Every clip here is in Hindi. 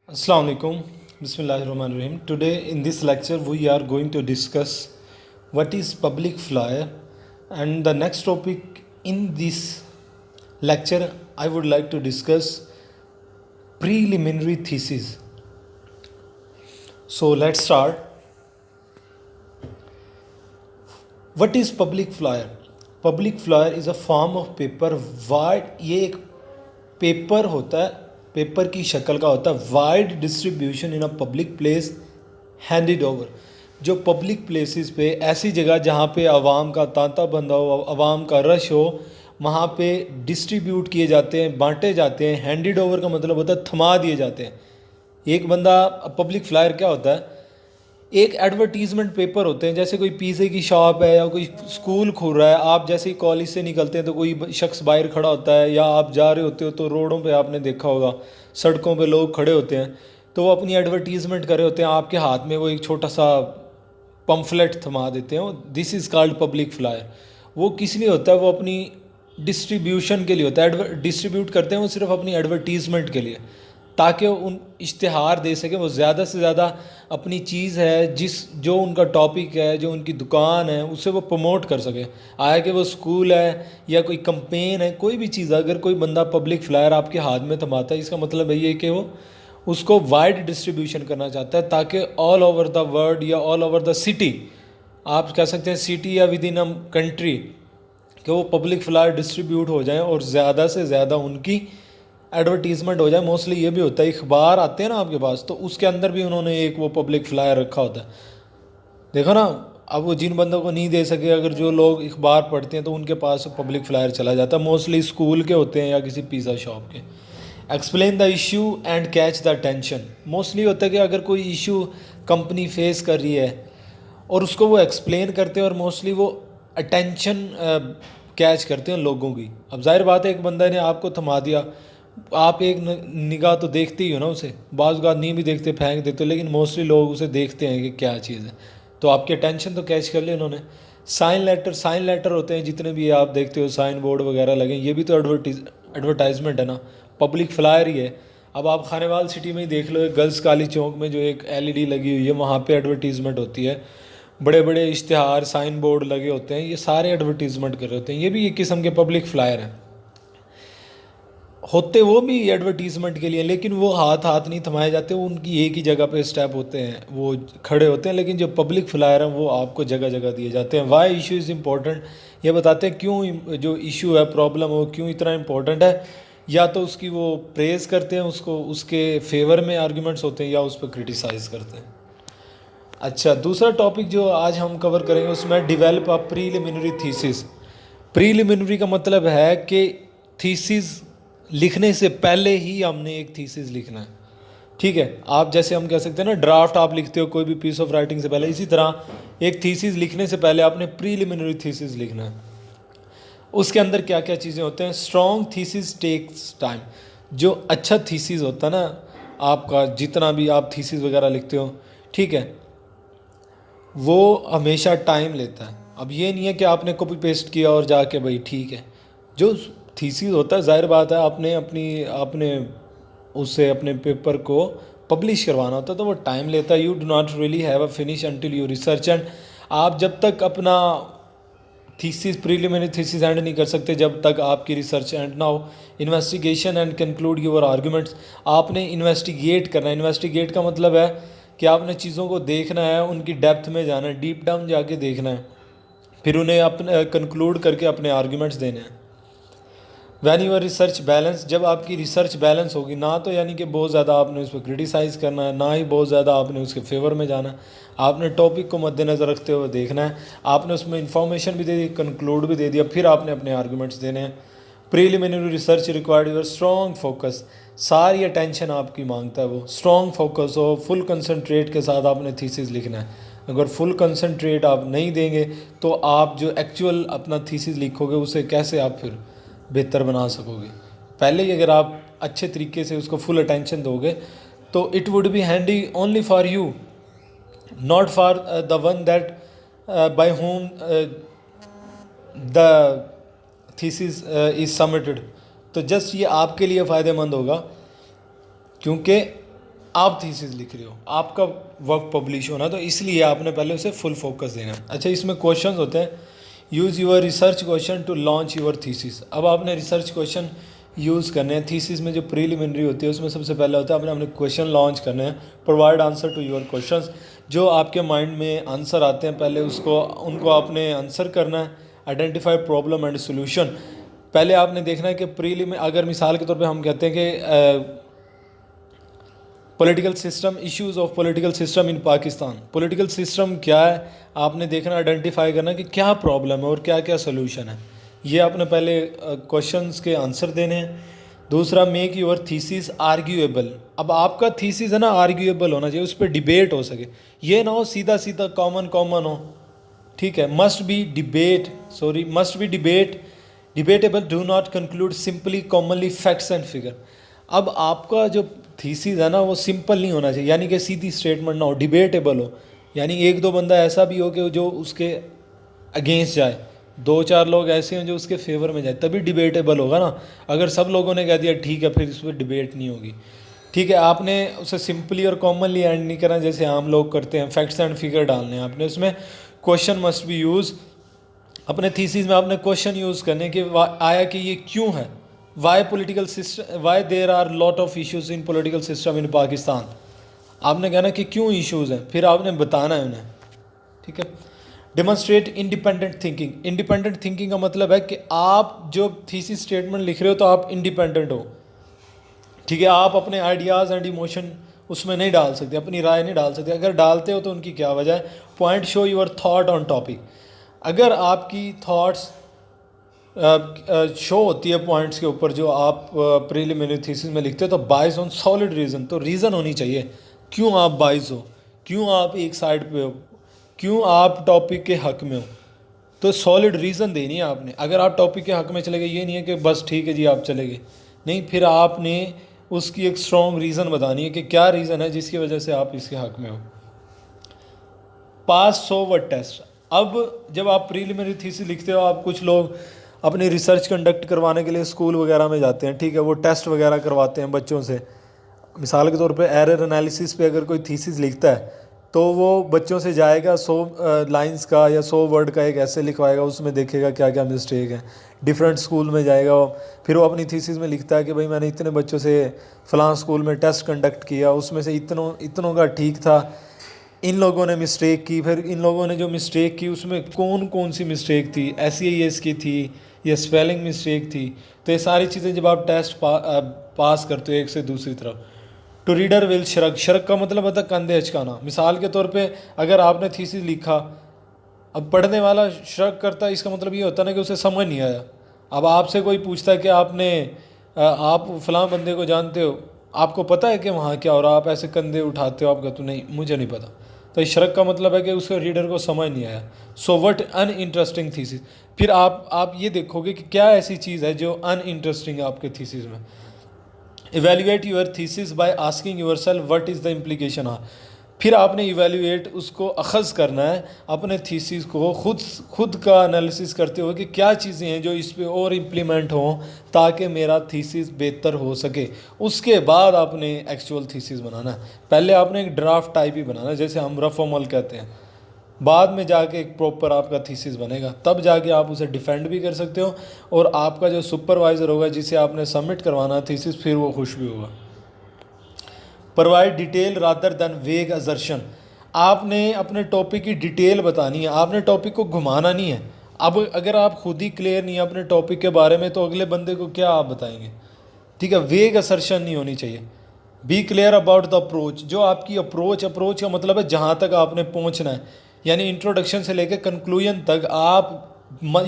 Assalamu alaikum. Bismillahirrahmanirrahim. Today in this lecture we are going to discuss what is public flyer, and the next topic in this lecture I would like to discuss preliminary thesis. So let's start. What is public flyer? Public flyer is a form of paper wide, ये एक पेपर होता है, पेपर की शक्ल का होता है, wide distribution in a public place, handed over, जो पब्लिक प्लेसेस पे, ऐसी जगह जहाँ पे आवाम का तांता बंधा हो, आवाम का रश हो, वहाँ पे डिस्ट्रीब्यूट किए जाते हैं, बांटे जाते हैं। हैंडेड ओवर का मतलब होता है थमा दिए जाते हैं। एक बंदा, पब्लिक फ्लायर क्या होता है? एक एडवर्टीज़मेंट पेपर होते हैं, जैसे कोई पिज़्ज़े की शॉप है या कोई स्कूल खुल रहा है, आप जैसे ही कॉलेज से निकलते हैं तो कोई शख्स बाहर खड़ा होता है, या आप जा रहे होते हो तो रोडों पे आपने देखा होगा, सड़कों पे लोग खड़े होते हैं, तो वो अपनी एडवर्टीज़मेंट कर रहे होते हैं, आपके हाथ में वो एक छोटा सा पम्फलेट थमा देते हैं। This is called public flyer. वो किस लिए होता है? वो अपनी डिस्ट्रीब्यूशन के लिए होता है। डिस्ट्रीब्यूट करते हैं वो सिर्फ अपनी एडवर्टीज़मेंट के लिए, ताकि उन इश्तिहार दे सकें। वो ज़्यादा से ज़्यादा अपनी चीज़ है, जो उनका टॉपिक है, जो उनकी दुकान है, उसे वो प्रमोट कर सके। आया कि वो स्कूल है या कोई कंपेन है, कोई भी चीज़, अगर कोई बंदा पब्लिक फ्लायर आपके हाथ में थमाता है, इसका मतलब है ये कि वो उसको वाइड डिस्ट्रीब्यूशन करना चाहता है, ताकि ऑल ओवर द वर्ल्ड या ऑल ओवर द सिटी, आप कह सकते हैं सिटी या विद इन अ कंट्री, कि वो पब्लिक फ्लायर डिस्ट्रीब्यूट हो जाएं और ज़्यादा से ज़्यादा उनकी एडवर्टीज़मेंट हो जाए। मोस्टली ये भी होता है, अखबार आते हैं ना आपके पास, तो उसके अंदर भी उन्होंने एक वो पब्लिक फ्लायर रखा होता है। देखो ना, अब वो जिन बंदों को नहीं दे सके, अगर जो लोग अखबार पढ़ते हैं तो उनके पास पब्लिक फ्लायर चला जाता है। मोस्टली स्कूल के होते हैं या किसी पिज़्ज़ा शॉप के। Explain the issue and catch the attention. Mostly होता है कि अगर कोई इशू कंपनी फेस कर रही है और उसको वो एक्सप्लेन करते हैं, और मोस्टली वो अटेंशन कैच करते हैं लोगों की। अब जाहिर बात है, एक बंदा ने आपको थमा दिया, आप एक निगाह तो देखते ही हो ना उसे, बाज़ बात नहीं भी देखते, फेंक देते हो, लेकिन मोस्टली लोग उसे देखते हैं कि क्या चीज़ है, तो आपकी अटेंशन तो कैच कर ली उन्होंने। साइन लेटर होते हैं जितने भी आप देखते हो, साइन बोर्ड वगैरह लगे, ये भी तो एडवर्टाइजमेंट है ना, पब्लिक फ्लायर ही है। अब आप खानेवाल सिटी में ही देख लो, एक गर्ल्स काली चौक में जो एक एलईडी लगी हुई है, वहाँ पे एडवर्टीज़मेंट होती है, बड़े बड़े इश्तिहार, साइन बोर्ड लगे होते हैं, ये सारे एडवर्टीज़मेंट कर रहे होते हैं। ये भी एक किस्म के पब्लिक फ्लायर हैं। होते वो भी एडवर्टीज़मेंट के लिए, लेकिन वो हाथ हाथ नहीं थमाए जाते, वो उनकी एक ही जगह पे स्टेप होते हैं, वो खड़े होते हैं। लेकिन जो पब्लिक फ्लायर हैं वो आपको जगह जगह दिए जाते हैं। वाई इशू इज़ इम्पोर्टेंट, ये बताते हैं क्यों जो इशू है, प्रॉब्लम हो, क्यों इतना इम्पोर्टेंट है। या तो उसकी वो प्रेज़ करते हैं उसको, उसके फेवर में आर्ग्यूमेंट्स होते हैं, या उस पर क्रिटिसाइज़ करते हैं। अच्छा, दूसरा टॉपिक जो आज हम कवर करेंगे उसमें develop a preliminary thesis. Preliminary का मतलब है कि थीसिस लिखने से पहले ही हमने एक थीसिस लिखना है। ठीक है, आप जैसे हम कह सकते हैं ना, ड्राफ्ट आप लिखते हो कोई भी पीस ऑफ राइटिंग से पहले, इसी तरह एक थीसिस लिखने से पहले आपने प्रीलिमिनरी थीसिस लिखना है। उसके अंदर क्या क्या चीज़ें होते हैं? Strong thesis takes time. जो अच्छा थीसिस होता है ना आपका, जितना भी आप थीसिस वगैरह लिखते हो, ठीक है, वो हमेशा टाइम लेता है। अब ये नहीं है कि आपने कॉपी पेस्ट किया और जाके भाई ठीक है। जो थीसिस होता है, जाहिर बात है, आपने उससे अपने पेपर को पब्लिश करवाना होता है, तो वो टाइम लेता है। You do not really have a finish until you research, and आप जब तक अपना थीसिस, प्रीलिमिनरी थीसिस एंड नहीं कर सकते जब तक आपकी रिसर्च एंड ना हो। Investigation and conclude your arguments. आपने इन्वेस्टिगेट करना है। इन्वेस्टिगेट का मतलब है कि आपने चीज़ों को देखना है, उनकी डेप्थ में जाना है, डीप डाउन जाके देखना है, फिर उन्हें अपने कंक्लूड करके अपने आर्गूमेंट्स देने हैं। वैन यूर रिसर्च बैलेंस, जब आपकी रिसर्च बैलेंस होगी, ना तो यानी कि बहुत ज़्यादा आपने उस पर क्रिटिसाइज़ करना है, ना ही बहुत ज़्यादा आपने उसके फेवर में जाना है। आपने टॉपिक को मद्देनज़र रखते हुए देखना है, आपने उसमें इंफॉर्मेशन भी दे दी, कंक्लूड भी दे दिया, फिर आपने अपने आर्गूमेंट्स देने हैं। Preliminary research required your strong focus. सारी अटेंशन आपकी मांगता है वो, स्ट्रॉन्ग फोकस हो, फुल कंसनट्रेट के साथ आपने थीसिस लिखना है। अगर फुल कंसनट्रेट आप नहीं देंगे तो आप जो एक्चुअल अपना थीसिस लिखोगे उसे कैसे आप फिर बेहतर बना सकोगे। पहले ही अगर आप अच्छे तरीके से उसको फुल अटेंशन दोगे तो it would be handy only for you, not for the one that bye home the thesis is submitted. तो जस्ट ये आपके लिए फ़ायदेमंद होगा, क्योंकि आप थीसिस लिख रहे हो, आपका वर्क पब्लिश होना, तो इसलिए आपने पहले उसे फुल फोकस देना है। अच्छा, इसमें क्वेश्चंस होते हैं, use your research question to launch your thesis. अब आपने रिसर्च क्वेश्चन यूज़ करने हैं। थीसिस में जो प्रीलिमिनरी होती है उसमें सबसे पहले होता है आपने अपने क्वेश्चन लॉन्च करने हैं। Provide answer to your questions, जो आपके माइंड में आंसर आते हैं पहले उनको आपने आंसर करना है। आइडेंटिफाई प्रॉब्लम एंड सोल्यूशन, पहले आपने देखना है कि प्रीलिम, अगर मिसाल के तौर पे हम कहते हैं कि political system, issues of political system in Pakistan, political system क्या है, आपने देखना, आइडेंटिफाई करना कि क्या प्रॉब्लम है और क्या क्या सोल्यूशन है। ये आपने पहले क्वेश्चंस के आंसर देने हैं। दूसरा, मेक योर थीसिस आर्ग्यूएबल। अब आपका थीसिस है ना आर्ग्यूएबल होना चाहिए, उस पर डिबेट हो सके, ये ना हो सीधा सीधा कॉमन कॉमन हो, ठीक है। Must be debatable, do not conclude simply commonly facts and figure. अब आपका जो थीसिस है ना वो सिंपल नहीं होना चाहिए, यानी कि सीधी स्टेटमेंट ना हो, डिबेटेबल हो, यानी एक दो बंदा ऐसा भी हो कि जो उसके अगेंस्ट जाए, दो चार लोग ऐसे हैं जो उसके फेवर में जाए, तभी डिबेटेबल होगा ना। अगर सब लोगों ने कह दिया ठीक है, फिर इस पर डिबेट नहीं होगी, ठीक है। आपने उसे सिंपली और कॉमनली एंड नहीं करना जैसे आम लोग करते हैं, फैक्ट्स एंड फिगर डालने हैं आपने उसमें। क्वेश्चन मस्ट बी यूज़, अपने थीसिस में आपने क्वेश्चन यूज़ करने कि आया कि ये क्यों है, why there are lot of issues in political system in Pakistan. आपने कहना कि क्यों इश्यूज़ हैं, फिर आपने बताना है उन्हें, ठीक है। Demonstrate independent thinking, independent thinking का मतलब है कि आप जो थीसिस स्टेटमेंट लिख रहे हो तो आप इंडिपेंडेंट हो, ठीक है। आप अपने आइडियाज़ एंड इमोशन उसमें नहीं डाल सकते, अपनी राय नहीं डाल सकते, अगर डालते हो तो उनकी क्या वजह है। Point, show your thought on topic, अगर आपकी थॉट्स शो होती है पॉइंट्स के ऊपर जो आप प्रीलिमिनरी थीसिस में लिखते हो, तो बाइस ऑन सॉलिड रीज़न, तो रीज़न होनी चाहिए क्यों आप बाइस हो, क्यों आप एक साइड पे हो, क्यों आप टॉपिक के हक में हो, तो सॉलिड रीज़न देनी है आपने। अगर आप टॉपिक के हक में चले गए, ये नहीं है कि बस ठीक है जी आप चले गए, नहीं, फिर आपने उसकी एक स्ट्रॉन्ग रीज़न बतानी है कि क्या रीज़न है जिसकी वजह से आप इसके हक में हो। पास 100 वर्ड टेस्ट, अब जब आप प्रीलिमिनरी थीसिस लिखते हो, आप कुछ लोग अपनी रिसर्च कंडक्ट करवाने के लिए स्कूल वगैरह में जाते हैं, ठीक है, वो टेस्ट वगैरह करवाते हैं बच्चों से। मिसाल के तौर पे एरर एनालिसिस पे अगर कोई थीसिस लिखता है तो वो बच्चों से जाएगा 100 लाइंस का या 100 वर्ड का एक ऐसे लिखवाएगा, उसमें देखेगा क्या क्या मिस्टेक है। डिफरेंट स्कूल में जाएगा वो, फिर वो अपनी थीसिस में लिखता है कि भाई मैंने इतने बच्चों से फ़लाँ स्कूल में टेस्ट कंडक्ट किया, उसमें से इतनों का ठीक था, इन लोगों ने मिस्टेक की, फिर इन लोगों ने जो मिस्टेक की उसमें कौन कौन सी मिस्टेक थी, SEIS की थी या स्पेलिंग मिस्टेक थी। तो ये सारी चीज़ें जब आप टेस्ट पास करते हो एक से दूसरी तरफ, टू रीडर विल शरक, शरक का मतलब होता है कंधे अचकाना। मिसाल के तौर पे अगर आपने थीसिस लिखा, अब पढ़ने वाला शरक करता है, इसका मतलब ये होता है ना कि उसे समझ नहीं आया। अब आपसे कोई पूछता है कि आप फलां बंदे को जानते हो, आपको पता है कि वहाँ क्या हो रहा, आप ऐसे कंधे उठाते हो, आप कहते हो नहीं मुझे नहीं पता, तो इस शरक का मतलब है कि उसके रीडर को समझ नहीं आया। सो व्हाट अनइंटरेस्टिंग थीसिस, फिर आप ये देखोगे कि क्या ऐसी चीज़ है जो अनइंटरेस्टिंग है आपके थीसिस में। Evaluate your thesis by asking yourself what is the implication है, फिर आपने इवेल्युएट उसको अखज़ करना है अपने थीसिस को, खुद का एनालिसिस करते हुए कि क्या चीज़ें हैं जो इस पे और इम्प्लीमेंट हों ताकि मेरा थीसिस बेहतर हो सके। उसके बाद आपने एक्चुअल थीसिस बनाना है। पहले आपने एक ड्राफ्ट टाइप ही बनाना है, जैसे हम रफ अमल कहते हैं, बाद में जाके एक प्रॉपर आपका थीसिस बनेगा, तब जाके आप उसे डिफेंड भी कर सकते हो, और आपका जो सुपरवाइज़र होगा जिसे आपने सबमिट करवाना थीसिस, फिर वो खुश भी होगा। प्रोवाइड डिटेल रादर देन वेग असर्शन, आपने अपने टॉपिक की डिटेल बतानी है, आपने टॉपिक को घुमाना नहीं है। अब अगर आप खुद ही क्लियर नहीं है अपने टॉपिक के बारे में, तो अगले बंदे को क्या आप बताएंगे, ठीक है। वेग असर्शन नहीं होनी चाहिए। Be clear about the approach, जो आपकी अप्रोच का मतलब है जहाँ तक आपने पहुँचना है, यानी इंट्रोडक्शन से लेकर कंक्लूजन तक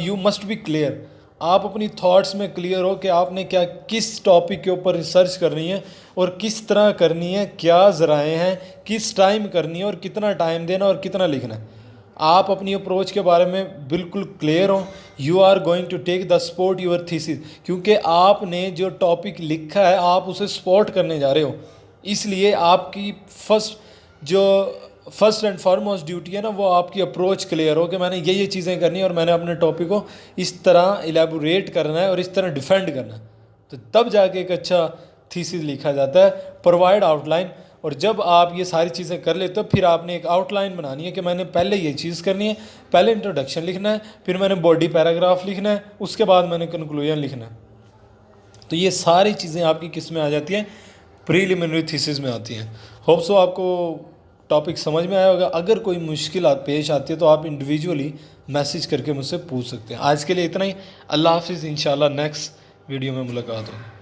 यू मस्ट बी क्लियर। आप अपनी थॉट्स में क्लियर हो कि आपने किस टॉपिक के ऊपर रिसर्च करनी है और किस तरह करनी है, क्या ज़राए हैं, किस टाइम करनी है और कितना टाइम देना और कितना लिखना है। आप अपनी अप्रोच के बारे में बिल्कुल क्लियर हो। You are going to take the support your thesis, क्योंकि आपने जो टॉपिक लिखा है आप उसे स्पॉट करने जा रहे हो, इसलिए आपकी फर्स्ट एंड फॉरमोस्ट ड्यूटी है ना, वो आपकी अप्रोच क्लियर हो कि मैंने ये चीज़ें करनी है और मैंने अपने टॉपिक को इस तरह इलेबोरेट करना है और इस तरह डिफेंड करना है, तो तब जाके एक अच्छा थीसिस लिखा जाता है। प्रोवाइड आउटलाइन, और जब आप ये सारी चीज़ें कर लेते हो फिर आपने एक आउटलाइन बनानी है कि मैंने पहले ये चीज़ करनी है, पहले इंट्रोडक्शन लिखना है, फिर मैंने बॉडी पैराग्राफ लिखना है, उसके बाद मैंने कंक्लूजन लिखना है। तो ये सारी चीज़ें आपकी किस में आ जाती हैं, प्रीलिमिनरी थीसिस में आती हैं। होप सो आपको टॉपिक समझ में आया होगा। अगर कोई मुश्किल पेश आती है तो आप इंडिविजुअली मैसेज करके मुझसे पूछ सकते हैं। आज के लिए इतना ही। अल्लाह हाफिज़। इंशाल्लाह नेक्स्ट वीडियो में मुलाकात होगी।